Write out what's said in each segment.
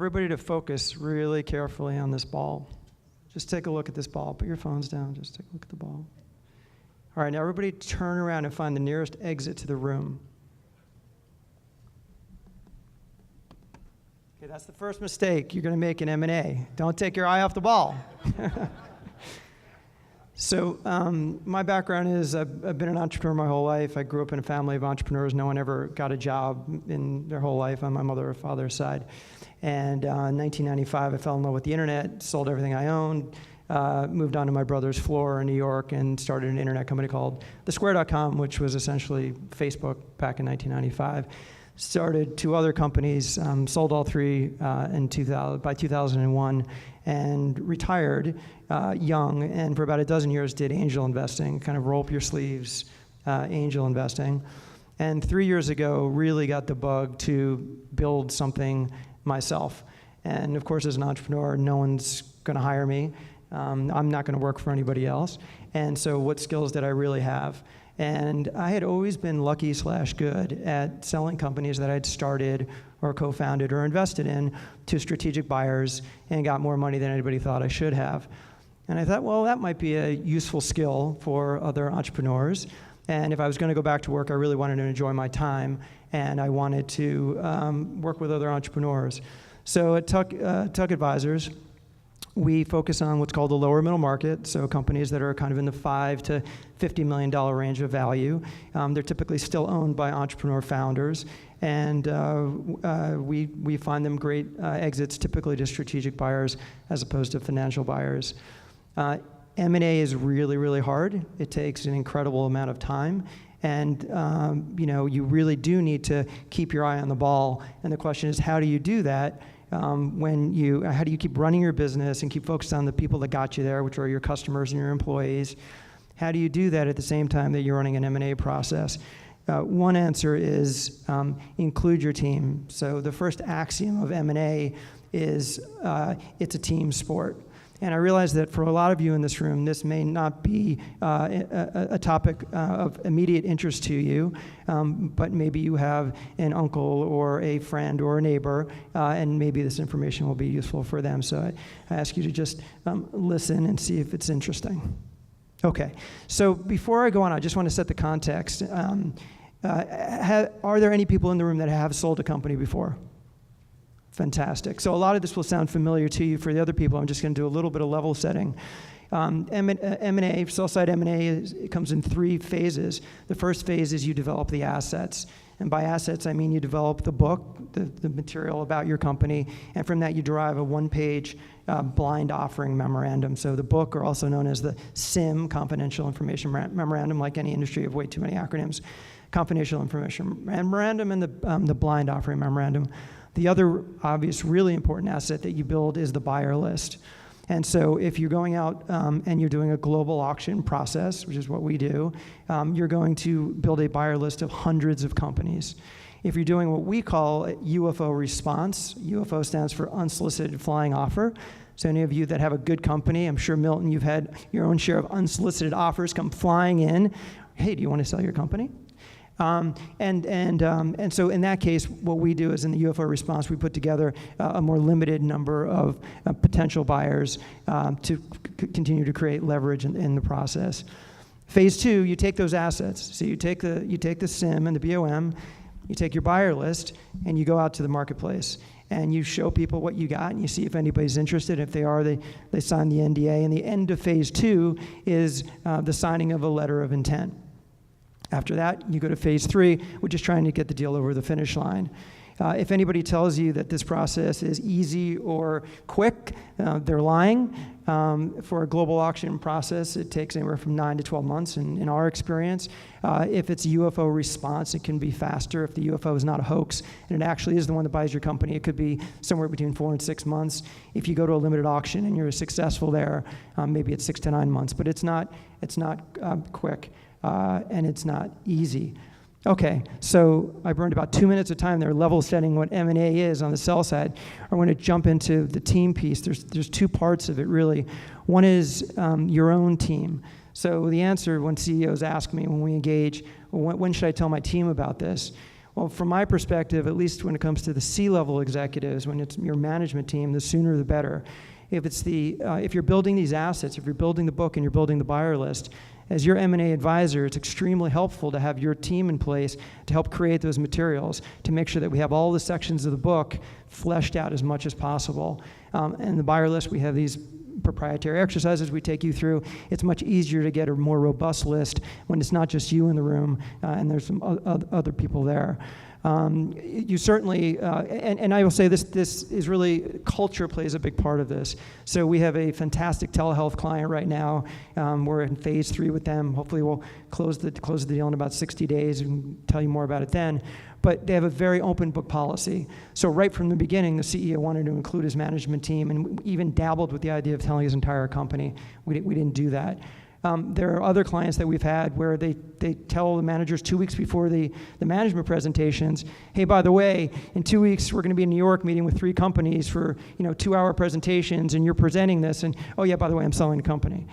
everybody to focus really carefully on this ball. Just take a look at this ball. Put your phones down. Just take a look at the ball. All right, now everybody turn around and find the nearest exit to the room. Okay, that's the first mistake you're going to make in M&A. Don't take your eye off the ball. So my background is I've been an entrepreneur my whole life. I grew up in a family of entrepreneurs. No one ever got a job in their whole life on my mother or father's side. And in 1995, I fell in love with the internet, sold everything I owned, moved onto my brother's floor in New York and started an internet company called thesquare.com, which was essentially Facebook back in 1995. Started 2 other companies, sold all 3 by 2001, and retired young, and for about a dozen years did angel investing, kind of roll up your sleeves angel investing. And 3 years ago, really got the bug to build something myself. And of course, as an entrepreneur, no one's going to hire me. I'm not going to work for anybody else. And so what skills did I really have? And I had always been lucky/good at selling companies that I'd started or co-founded or invested in to strategic buyers and got more money than anybody thought I should have. And I thought, well, that might be a useful skill for other entrepreneurs. And if I was going to go back to work, I really wanted to enjoy my time, and I wanted to work with other entrepreneurs. So at Tuck Advisors, we focus on what's called the lower middle market, so companies that are kind of in the $5 to $50 million range of value. They're typically still owned by entrepreneur founders, and we find them great exits, typically to strategic buyers as opposed to financial buyers. M&A is really, really hard. It takes an incredible amount of time, and you really do need to keep your eye on the ball. And the question is, how do you do that? How do you keep running your business and keep focused on the people that got you there, which are your customers and your employees? How do you do that at the same time that you're running an M&A process? One answer is include your team. So the first axiom of M&A is it's a team sport. And I realize that for a lot of you in this room, this may not be a topic of immediate interest to you, but maybe you have an uncle or a friend or a neighbor, and maybe this information will be useful for them. So I ask you to just listen and see if it's interesting. Okay, so before I go on, I just want to set the context. Are there any people in the room that have sold a company before? Fantastic. So a lot of this will sound familiar to you. For the other people, I'm just going to do a little bit of level setting. M&A, sell-side M&A, it comes in 3 phases. The first phase is you develop the assets. And by assets, I mean you develop the book, the material about your company, and from that you derive a 1-page blind offering memorandum. So the book, or also known as the SIM, Confidential Information Memorandum, like any industry of way too many acronyms, Confidential Information Memorandum, and the blind offering memorandum. The other obvious, really important asset that you build is the buyer list. And so if you're going out and you're doing a global auction process, which is what we do, you're going to build a buyer list of hundreds of companies. If you're doing what we call UFO response, UFO stands for unsolicited flying offer. So any of you that have a good company, I'm sure, Milton, you've had your own share of unsolicited offers come flying in. Hey, do you want to sell your company? And so in that case, what we do is in the UFO response, we put together a more limited number of potential buyers to continue to create leverage in the process. Phase 2, you take those assets. So you take the SIM and the BOM, you take your buyer list, and you go out to the marketplace. And you show people what you got, and you see if anybody's interested. If they are, they sign the NDA. And the end of phase 2 is the signing of a letter of intent. After that, you go to phase 3, which is trying to get the deal over the finish line. If anybody tells you that this process is easy or quick, they're lying. For a global auction process, it takes anywhere from 9 to 12 months in our experience. If it's a UFO response, it can be faster. If the UFO is not a hoax and it actually is the one that buys your company, it could be somewhere between 4 and 6 months. If you go to a limited auction and you're successful there, maybe it's 6 to 9 months. But it's not quick. And it's not easy. Okay, so I burned about 2 minutes of time there level setting what M&A is on the sell side. I want to jump into the team piece. There's 2 parts of it, really. One is your own team. So the answer when CEOs ask me when we engage, when should I tell my team about this? Well, from my perspective, at least when it comes to the C-level executives, when it's your management team, the sooner the better. If you're building these assets, if you're building the book and you're building the buyer list, as your M&A advisor, it's extremely helpful to have your team in place to help create those materials, to make sure that we have all the sections of the book fleshed out as much as possible. And the buyer list, we have these proprietary exercises we take you through. It's much easier to get a more robust list when it's not just you in the room and there's some other people there. You certainly, and I will say this is really, culture plays a big part of this. So we have a fantastic telehealth client right now. We're in phase 3 with them. Hopefully we'll close the deal in about 60 days and tell you more about it then. But they have a very open book policy. So right from the beginning, the CEO wanted to include his management team and even dabbled with the idea of telling his entire company. We didn't do that. There are other clients that we've had where they tell the managers 2 weeks before the management presentations, hey, by the way, in 2 weeks we're going to be in New York meeting with 3 companies for 2-hour presentations, and you're presenting this, and oh yeah, by the way, I'm selling the company.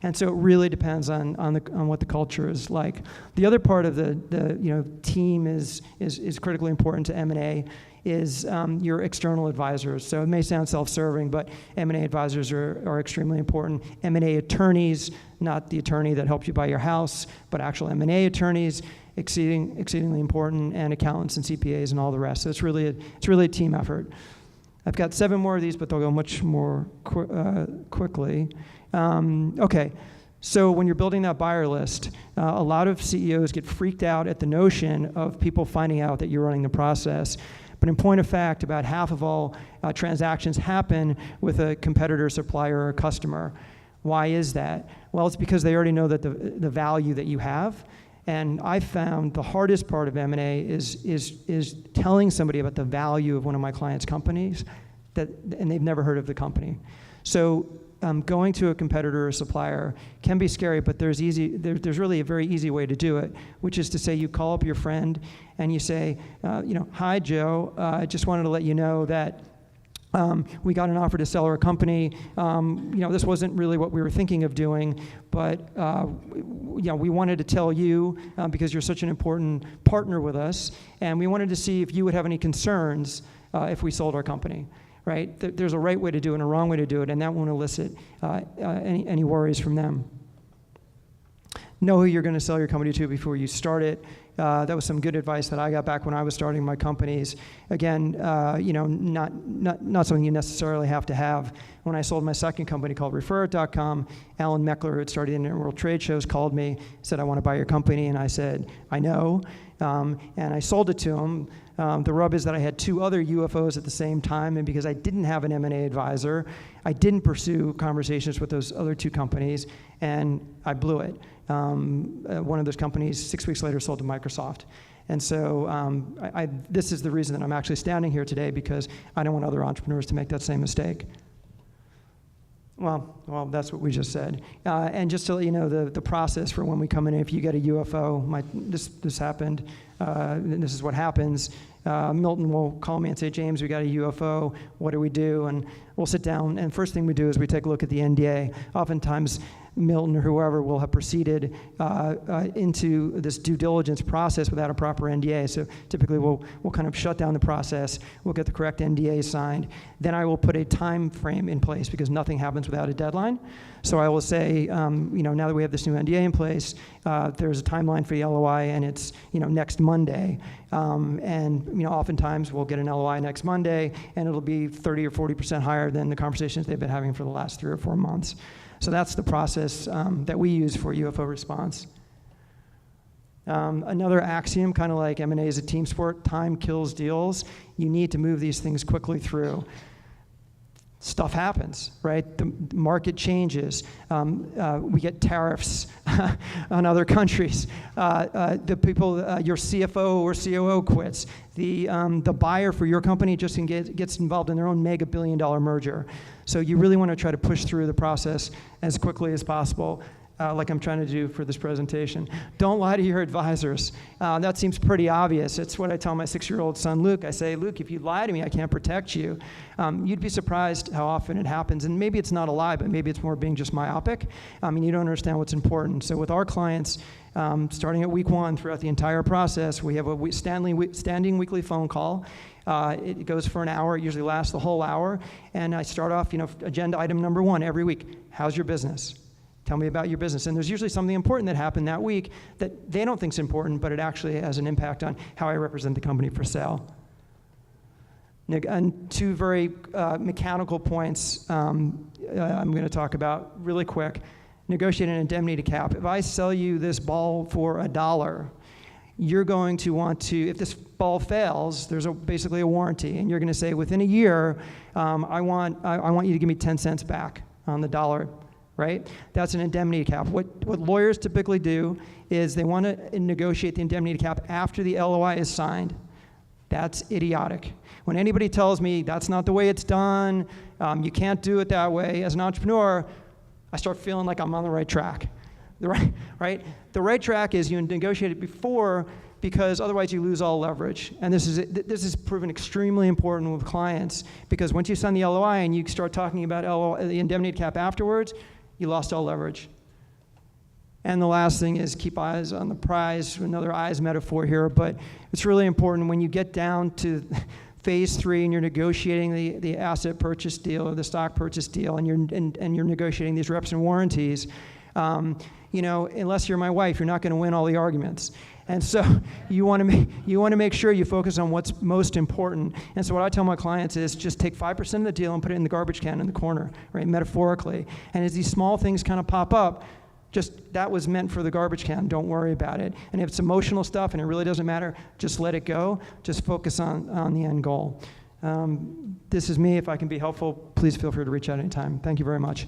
And so it really depends on what the culture is like. The other part of the team is critically important to M&A is your external advisors. So it may sound self-serving, but M&A advisors are extremely important. M&A attorneys, not the attorney that helps you buy your house, but actual M&A attorneys, exceedingly important, and accountants and CPAs and all the rest. So it's really a team effort. I've got 7 more of these, but they'll go much more quickly. Okay, so when you're building that buyer list, a lot of CEOs get freaked out at the notion of people finding out that you're running the process. But in point of fact, about half of all transactions happen with a competitor, supplier, or customer. Why is that? Well, it's because they already know that the value that you have. And I found the hardest part of M&A is telling somebody about the value of one of my clients' companies, and they've never heard of the company. So going to a competitor or supplier can be scary, but there's really a very easy way to do it, which is to say you call up your friend and you say, hi, Joe, I just wanted to let you know that we got an offer to sell our company. This wasn't really what we were thinking of doing, but we wanted to tell you because you're such an important partner with us, and we wanted to see if you would have any concerns if we sold our company. Right? There's a right way to do it and a wrong way to do it, and that won't elicit any worries from them. Know who you're going to sell your company to before you start it. That was some good advice that I got back when I was starting my companies. Again, not something you necessarily have to have. When I sold my second company called Referit.com, Alan Meckler, who had started Interworld Trade Shows, called me, said, I want to buy your company, and I said, I know, and I sold it to him. The rub is that I had 2 other UFOs at the same time, and because I didn't have an M&A advisor, I didn't pursue conversations with those other 2 companies, and I blew it. One of those companies, 6 weeks later, sold to Microsoft. And so this is the reason that I'm actually standing here today, because I don't want other entrepreneurs to make that same mistake. Well, that's what we just said. And just to let you know, the process for when we come in, if you get a UFO, this happened, and this is what happens. Milton will call me and say, James, we got a UFO, what do we do? And we'll sit down, and first thing we do is we take a look at the NDA. Oftentimes, Milton or whoever will have proceeded into this due diligence process without a proper NDA. So typically we'll kind of shut down the process, we'll get the correct NDA signed, then I will put a time frame in place because nothing happens without a deadline. So I will say, now that we have this new NDA in place, there's a timeline for the LOI, and it's next Monday. And oftentimes we'll get an LOI next Monday, and it'll be 30 or 40% higher than the conversations they've been having for the last 3 or 4 months. So that's the process that we use for UFO response. Another axiom, kind of like M&A is a team sport, time kills deals. You need to move these things quickly through. Stuff happens, right? The market changes. We get tariffs on other countries. The people, your CFO or COO quits. The buyer for your company just gets involved in their own mega billion-dollar merger. So you really want to try to push through the process as quickly as possible. like I'm trying to do for this presentation. Don't lie to your advisors. That seems pretty obvious. It's what I tell my 6-year-old son, Luke. I say, Luke, if you lie to me, I can't protect you. You'd be surprised how often it happens. And maybe it's not a lie, but maybe it's more being just myopic. And you don't understand what's important. So with our clients, starting at week 1 throughout the entire process, we have a standing weekly phone call. It goes for an hour. It usually lasts the whole hour. And I start off, agenda item number 1 every week. How's your business? Tell me about your business. And there's usually something important that happened that week that they don't think is important, but it actually has an impact on how I represent the company for sale. And 2 very mechanical points I'm going to talk about really quick. Negotiate an indemnity cap. If I sell you this ball for $1, you're going to want to, if this ball fails, there's basically a warranty, and you're going to say, within a year, I want you to give me 10 cents back on the dollar. Right? That's an indemnity cap. What lawyers typically do is they want to negotiate the indemnity cap after the LOI is signed. That's idiotic. When anybody tells me that's not the way it's done, you can't do it that way, as an entrepreneur, I start feeling like I'm on the right track. The right track is you negotiate it before, because otherwise you lose all leverage. And this is proven extremely important with clients, because once you sign the LOI and you start talking about the indemnity cap afterwards, you lost all leverage. And the last thing is keep eyes on the prize, another eyes metaphor here, but it's really important when you get down to phase 3 and you're negotiating the asset purchase deal or the stock purchase deal, and you're negotiating these reps and warranties, unless you're my wife, you're not going to win all the arguments. And so you want to make sure you focus on what's most important. And so what I tell my clients is just take 5% of the deal and put it in the garbage can in the corner, right, metaphorically. And as these small things kind of pop up, just that was meant for the garbage can. Don't worry about it. And if it's emotional stuff and it really doesn't matter, just let it go. Just focus on the end goal. This is me. If I can be helpful, please feel free to reach out anytime. Thank you very much.